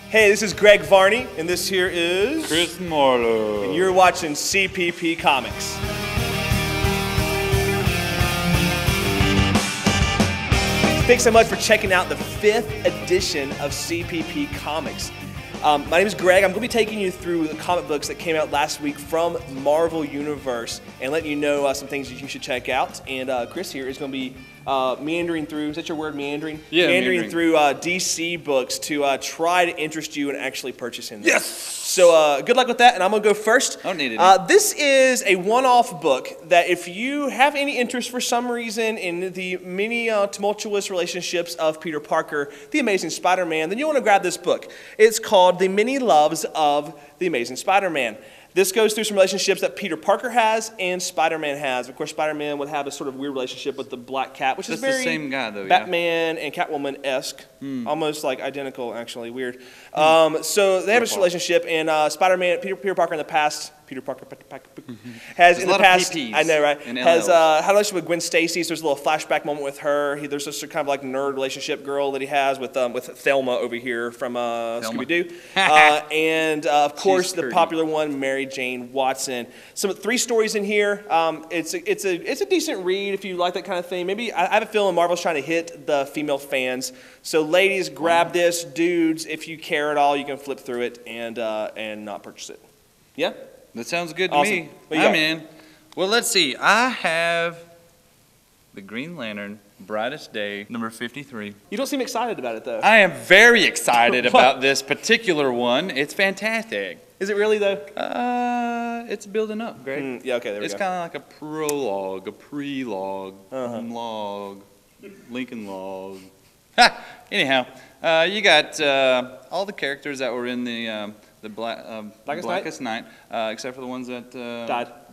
Hey, this is Greg Varney, and this here is Chris Marlowe. And you're watching CPP Comics. Thanks so much for checking out the 5th edition of CPP Comics. My name is Greg. I'm going to be taking you through the comic books that came out last week from Marvel Universe and letting you know some things that you should check out. And Chris here is going to be meandering through, is that your word, meandering? Yeah, meandering through DC books to try to interest you in actually purchasing them. Yes! So good luck with that, and I'm going to go first. I don't need it. This is a one-off book that if you have any interest for some reason in the many tumultuous relationships of Peter Parker, the Amazing Spider-Man, then you want to grab this book. It's called The Many Loves of the Amazing Spider-Man. This goes through some relationships that Peter Parker has and Spider-Man has. Of course, Spider-Man would have a sort of weird relationship with the Black Cat, which is very the same guy, though, Batman and Catwoman-esque. Almost like identical, actually. Weird. So they have this relationship, and Spider-Man, Peter Parker in the past, has in the past, I know, right? Has had a relationship with Gwen Stacy. So there's a little flashback moment with her. There's this kind of like nerd relationship girl that he has with Thelma over here from Scooby-Doo, and of course the popular one, Mary Jane Watson. Some 3 stories in here. It's a decent read if you like that kind of thing. Maybe I have a feeling Marvel's trying to hit the female fans. So ladies, grab this. Dudes, if you care at all, you can flip through it and not purchase it. Yeah. That sounds good to me. I'm in. Well, let's see. I have the Green Lantern, Brightest Day, number 53. You don't seem excited about it, though. I am very excited about this particular one. It's fantastic. Is it really, though? It's building up, Greg. Yeah, okay, there we go. It's kind of like a prologue, a prelogue, log, Lincoln log. Anyhow, you got all the characters that were in the Blackest Night, except for the ones that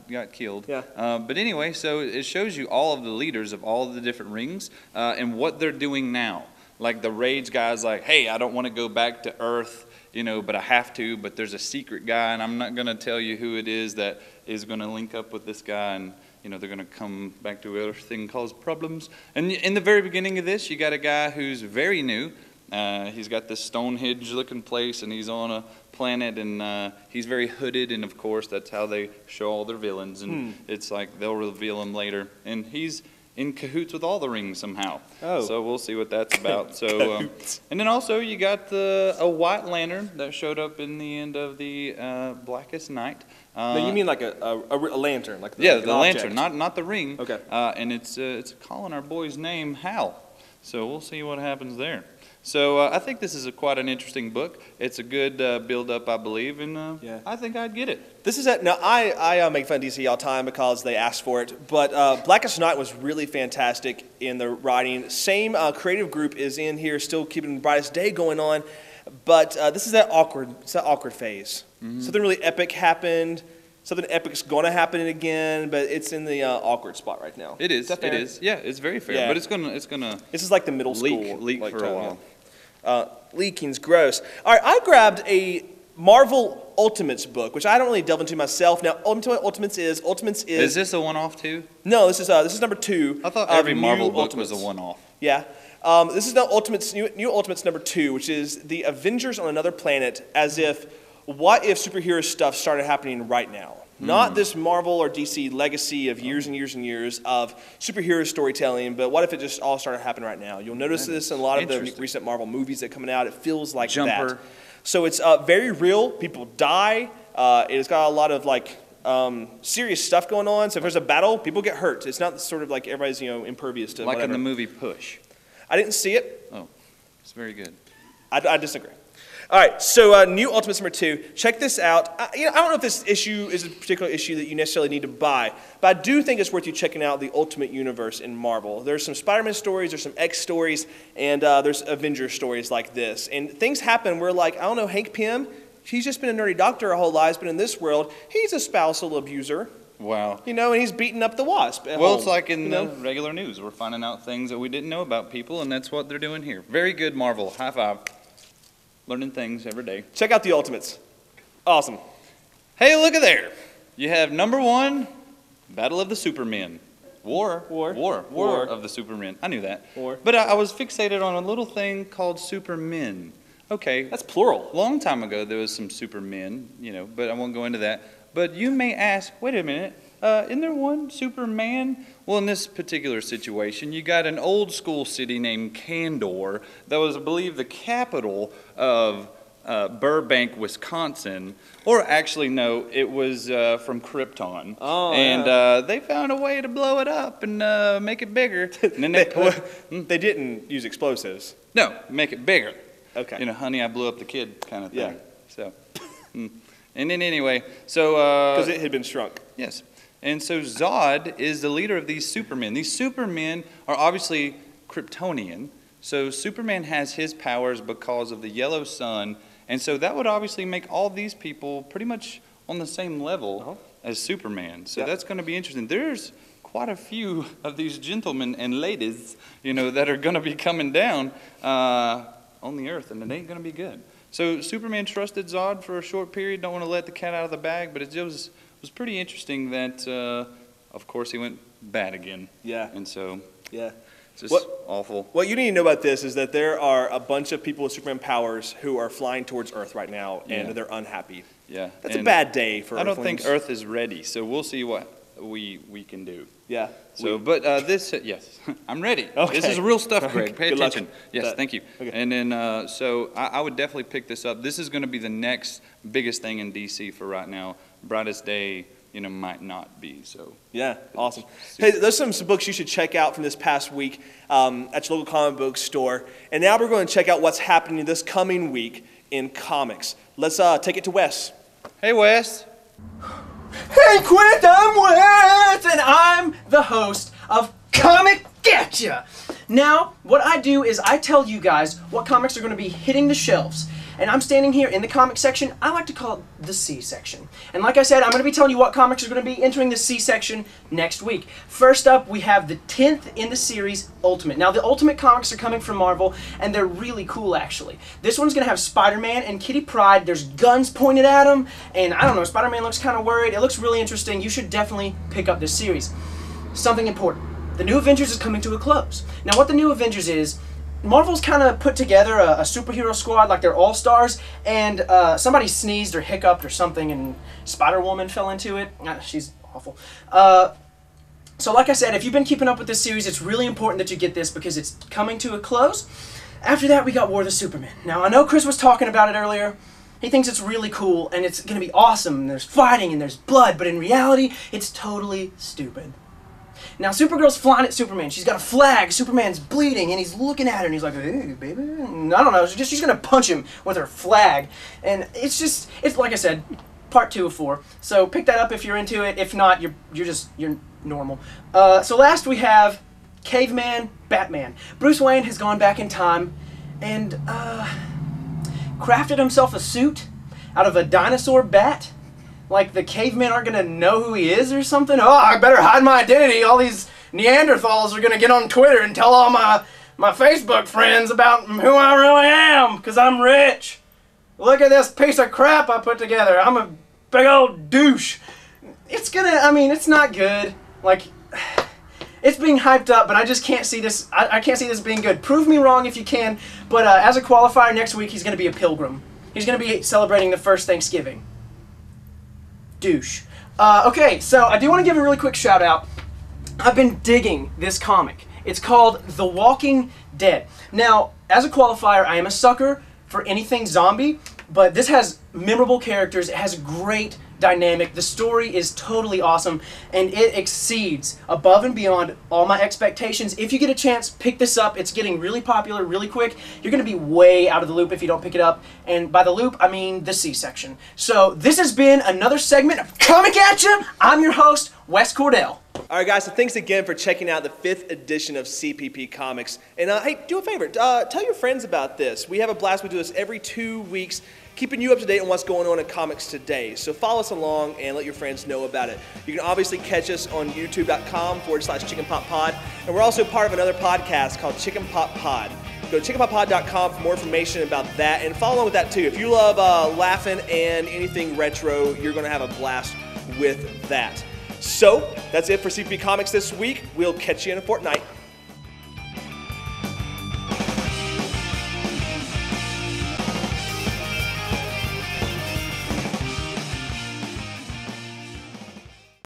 got killed. Yeah. But anyway, so it shows you all of the leaders of all of the different rings and what they're doing now. Like the Rage guy's like, hey, I don't want to go back to Earth, but I have to. But there's a secret guy, and I'm not going to tell you who it is that is going to link up with this guy, and they're going to come back to Earth and cause problems. And in the very beginning of this, you got a guy who's very new. He's got this Stonehenge-looking place, and he's on a planet, and he's very hooded, and of course that's how they show all their villains, and it's like they'll reveal him later, and he's in cahoots with all the rings somehow. So we'll see what that's about. So and then also you got a White Lantern that showed up in the end of the Blackest Night. No, you mean like a lantern, like the object. lantern, not the ring. Okay. And it's calling our boy's name Hal. So we'll see what happens there. So I think this is quite an interesting book. It's a good build-up, I believe, and I think I'd get it. This is now I make fun of DC all the time because they asked for it, but Blackest Night was really fantastic in the writing. Same creative group is in here, still keeping Brightest Day going on, but this is that awkward phase. Something really epic happened. Something epic's going to happen again, but it's in the awkward spot right now. It is. It is. Yeah, it's very fair. Yeah. But it's gonna. This is like the middle school leak like, for a while. Leaking's gross. All right, I grabbed a Marvel Ultimates book, which I don't really delve into myself. Now, Ultimates is. Is this a one-off too? No, this is number 2. I thought every Marvel book was a one-off. Yeah. This is now New Ultimates number 2, which is the Avengers on another planet, as if, what if superhero stuff started happening right now? Not this Marvel or DC legacy of years and years and years of superhero storytelling, but what if it just all started happening right now? You'll notice this in a lot of the recent Marvel movies that are coming out. It feels like that. So it's very real. People die. It's got a lot of like serious stuff going on. So if there's a battle, people get hurt. It's not sort of like everybody's impervious to like whatever. in the movie Push. I didn't see it. Oh, it's very good. I disagree. All right, so New Ultimates number 2. Check this out. I don't know if this issue is a particular issue that you necessarily need to buy, but I do think it's worth you checking out the Ultimate Universe in Marvel. There's some Spider-Man stories, there's some X stories, and there's Avengers stories like this. And things happen where, like, I don't know, Hank Pym, he's just been a nerdy doctor our whole lives, but in this world, he's a spousal abuser. Wow. And he's beating up the Wasp at home. Well, it's like in the regular news. We're finding out things that we didn't know about people, and that's what they're doing here. Very good, Marvel. High five. Learning things every day. Check out the Ultimates. Awesome. Hey, look at there. You have number 1, Battle of the Supermen. War of the Supermen. I knew that. War. But I was fixated on a little thing called Supermen. Okay. That's plural. A long time ago, there was some Supermen, but I won't go into that. But you may ask, wait a minute, isn't there one Superman? Well, in this particular situation, you got an old school city named Candor that was, I believe, the capital of Burbank, Wisconsin. Or actually, no, it was from Krypton. Oh, and they found a way to blow it up and make it bigger. And then they didn't use explosives. No, make it bigger. Okay. Honey, I blew up the kid kind of thing. Yeah. So, and then anyway, so because it had been shrunk. Yes. And so Zod is the leader of these Supermen. These Supermen are obviously Kryptonian. So Superman has his powers because of the yellow sun. And so that would obviously make all these people pretty much on the same level as Superman. So that's going to be interesting. There's quite a few of these gentlemen and ladies, that are going to be coming down on the earth, and it ain't going to be good. So Superman trusted Zod for a short period. Don't want to let the cat out of the bag, but it was pretty interesting that, of course, he went bad again. Yeah. And so, yeah, it's just awful. What you need to know about this is that there are a bunch of people with Superman powers who are flying towards Earth right now, and they're unhappy. Yeah. That's a bad day for Earthlings. I don't Earthlings. think Earth is ready, so we'll see what we can do. Yeah. So, yes, I'm ready. Okay. This is real stuff, Greg. Pay Good attention. luck. Yes, thank you. Okay. And then, so I would definitely pick this up. This is going to be the next biggest thing in DC for right now. Brightest Day, might not be. So. Yeah, awesome. Hey, there's some books you should check out from this past week at your local comic book store. And now we're going to check out what's happening this coming week in comics. Let's take it to Wes. Hey, Wes. Hey, Quint, I'm Wes, and I'm the host of Comic Getcha. Now, what I do is I tell you guys what comics are going to be hitting the shelves. And I'm standing here in the comic section. I like to call it the C section. And like I said, I'm going to be telling you what comics are going to be entering the C section next week. First up, we have the 10th in the series, Ultimate. Now, the Ultimate comics are coming from Marvel, and they're really cool, actually. This one's going to have Spider-Man and Kitty Pryde. There's guns pointed at him, and I don't know, Spider-Man looks kind of worried. It looks really interesting. You should definitely pick up this series. Something important. The New Avengers is coming to a close. Now, what the New Avengers is, Marvel's kind of put together a superhero squad like they're all-stars, and somebody sneezed or hiccuped or something, and Spider-Woman fell into it. She's awful. So like I said, if you've been keeping up with this series, it's really important that you get this because it's coming to a close. After that, we got War of the Supermen. Now, I know Chris was talking about it earlier. He thinks it's really cool, and it's going to be awesome, and there's fighting, and there's blood, but in reality, it's totally stupid. Now, Supergirl's flying at Superman. She's got a flag. Superman's bleeding, and he's looking at her, and he's like, hey, baby. And I don't know. She's going to punch him with her flag. And it's like I said, part 2 of 4. So pick that up if you're into it. If not, you're normal. So last we have Caveman Batman. Bruce Wayne has gone back in time and crafted himself a suit out of a dinosaur bat. Like the cavemen aren't going to know who he is or something? Oh, I better hide my identity. All these Neanderthals are going to get on Twitter and tell all my Facebook friends about who I really am, because I'm rich. Look at this piece of crap I put together. I'm a big old douche. It's not good. Like, it's being hyped up, but I just can't see this. I can't see this being good. Prove me wrong if you can, but as a qualifier next week, he's going to be a pilgrim. He's going to be celebrating the first Thanksgiving. Douche. Okay, so I do want to give a really quick shout out. I've been digging this comic. It's called The Walking Dead. Now, as a qualifier, I am a sucker for anything zombie, but this has memorable characters. It has a great dynamic. The story is totally awesome, and it exceeds above and beyond all my expectations. If you get a chance, pick this up. It's getting really popular really quick. You're going to be way out of the loop if you don't pick it up, and by the loop, I mean the C-section. So this has been another segment of Comic Atcha. I'm your host, Wes Cordell. All right, guys, so thanks again for checking out the 5th edition of CPP Comics. And hey, do a favor, tell your friends about this. We have a blast. We do this every 2 weeks, keeping you up to date on what's going on in comics today. So follow us along and let your friends know about it. You can obviously catch us on youtube.com/chickenpoppod. And we're also part of another podcast called chickenpoppod. Go to chickenpoppod.com for more information about that, and follow along with that too. If you love laughing and anything retro, you're going to have a blast with that. So, that's it for CPP Comics this week. We'll catch you in a fortnight.